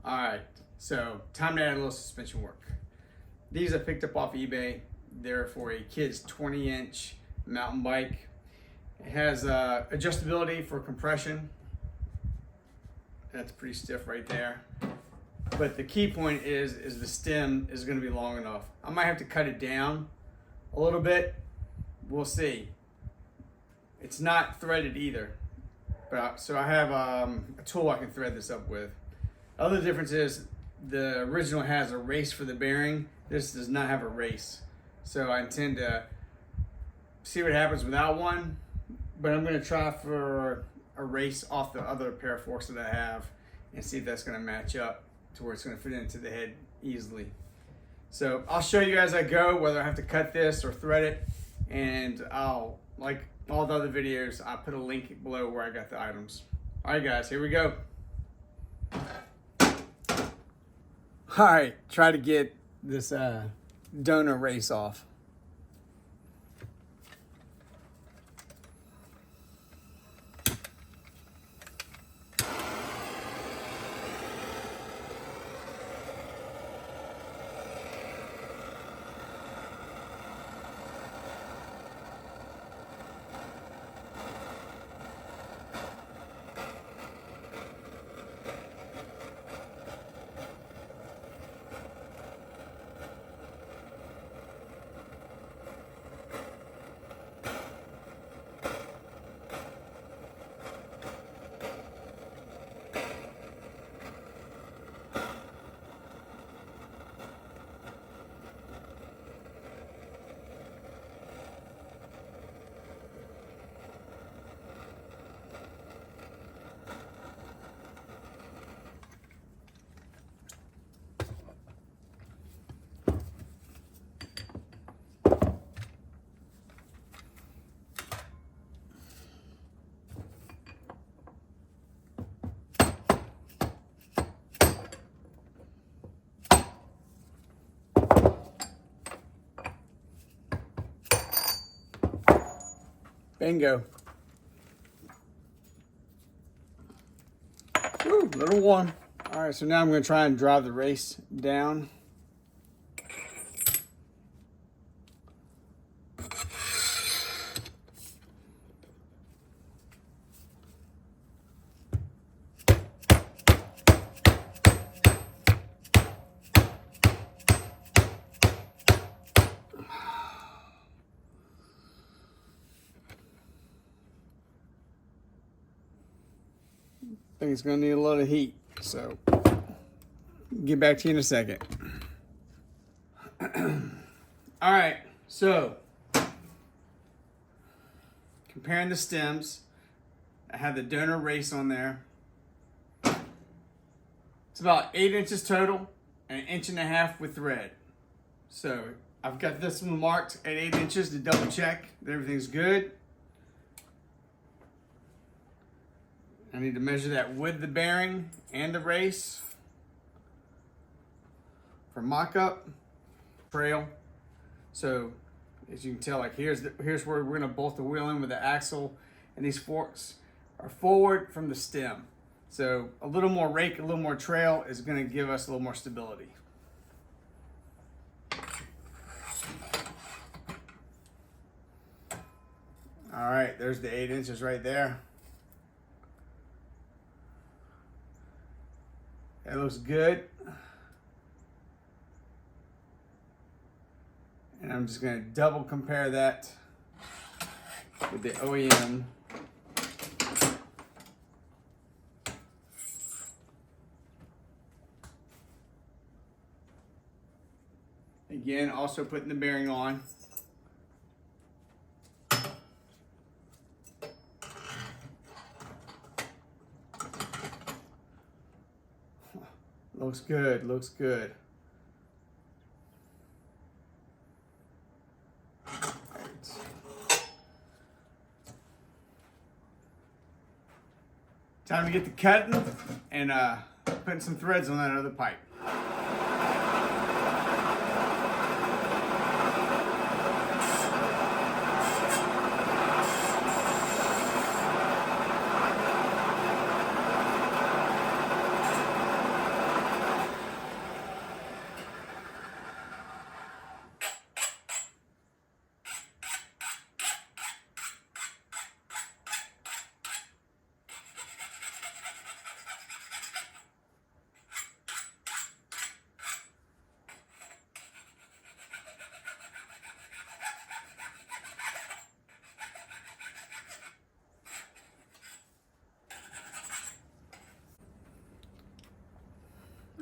All right, so time to add a little suspension work. These I picked up off eBay. They're for a kid's 20-inch mountain bike. It has adjustability for compression. That's pretty stiff right there. But the key point is the stem is going to be long enough. I might have to cut it down a little bit. We'll see. It's not threaded either. So I have a tool I can thread this up with. Other difference is the original has a race for the bearing. This does not have a race. So I intend to see what happens without one, but I'm going to try for a race off the other pair of forks that I have and see if that's going to match up to where it's going to fit into the head easily. So I'll show you as I go whether I have to cut this or thread it, and I'll, like all the other videos, I'll put a link below where I got the items. All right guys, here we go. All right, try to get this donor race off. Bingo. Ooh, little one. All right, so now I'm going to try and drive the race down. I think it's going to need a lot of heat, so get back to you in a second. All right, so comparing the stems, I have the donor race on there. It's about 8 inches total and 1.5 inches with thread. So I've got this one marked at 8 inches to double check that everything's good. I need to measure that with the bearing and the race for mock-up trail. So as you can tell, like here's where we're gonna bolt the wheel in with the axle, and these forks are forward from the stem. So a little more rake, a little more trail is gonna give us a little more stability. All right, there's the 8 inches right there. That looks good. And I'm just going to double compare that with the OEM. Again, also putting the bearing on. Looks good, looks good. Time to get the cutting and putting some threads on that other pipe.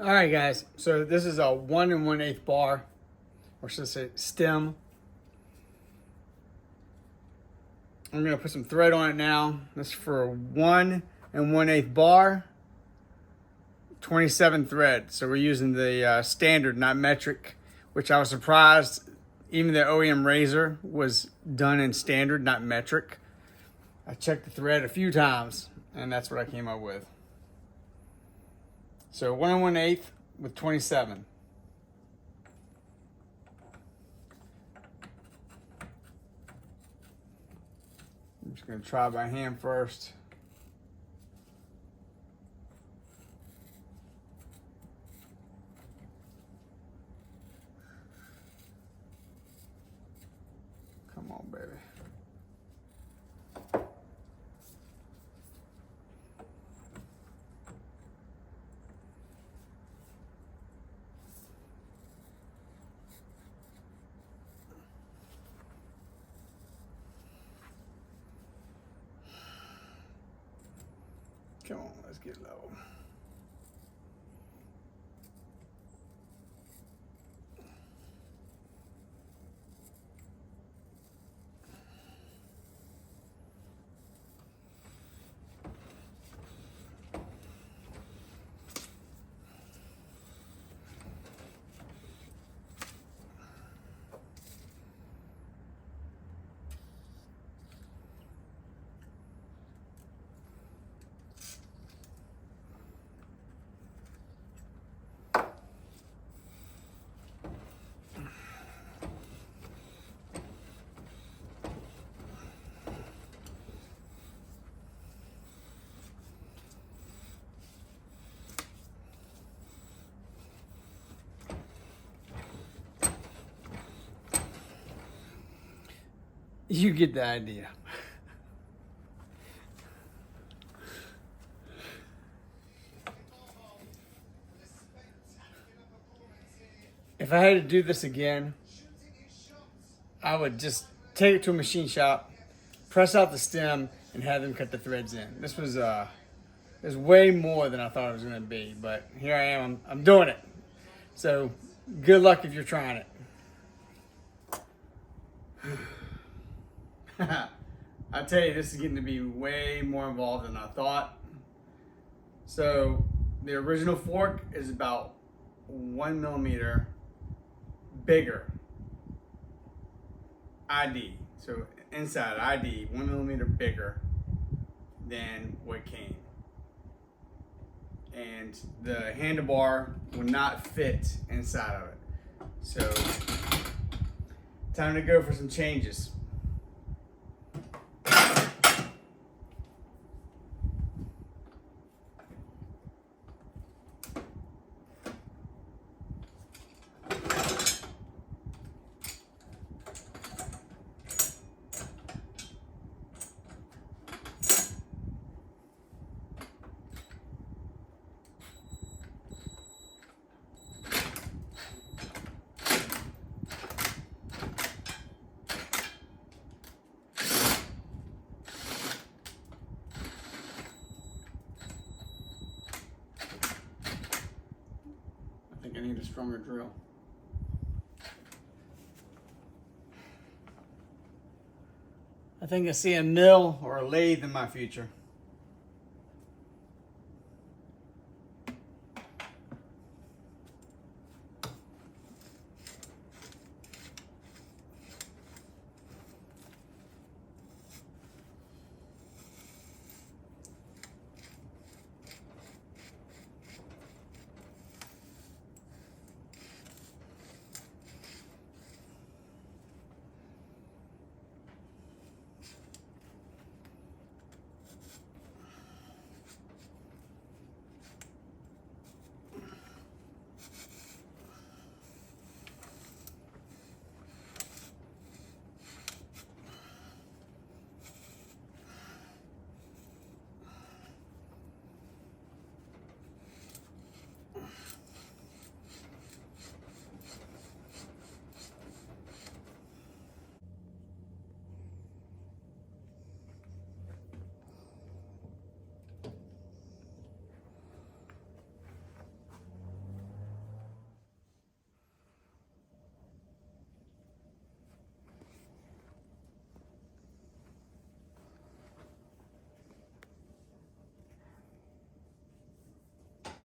All right, guys. So this is a 1 1/8 bar, or should I say stem. I'm gonna put some thread on it now. This is for a 1 1/8 bar, 27 thread. So we're using the standard, not metric, which I was surprised. Even the OEM razor was done in standard, not metric. I checked the thread a few times, and that's what I came up with. So 1 1/8 with 27. I'm just going to try by hand first. Come on, baby. Come on, let's get low. You get the idea. If I had to do this again, I would just take it to a machine shop, press out the stem, and have them cut the threads in. This was way more than I thought it was going to be, but here I am. I'm doing it. So good luck if you're trying it. I tell you, this is getting to be way more involved than I thought. So the original fork is about 1 millimeter bigger. ID. So inside ID, 1 millimeter bigger than what came. And the handlebar would not fit inside of it. So time to go for some changes. I think I need a stronger drill. I think I see a mill or a lathe in my future.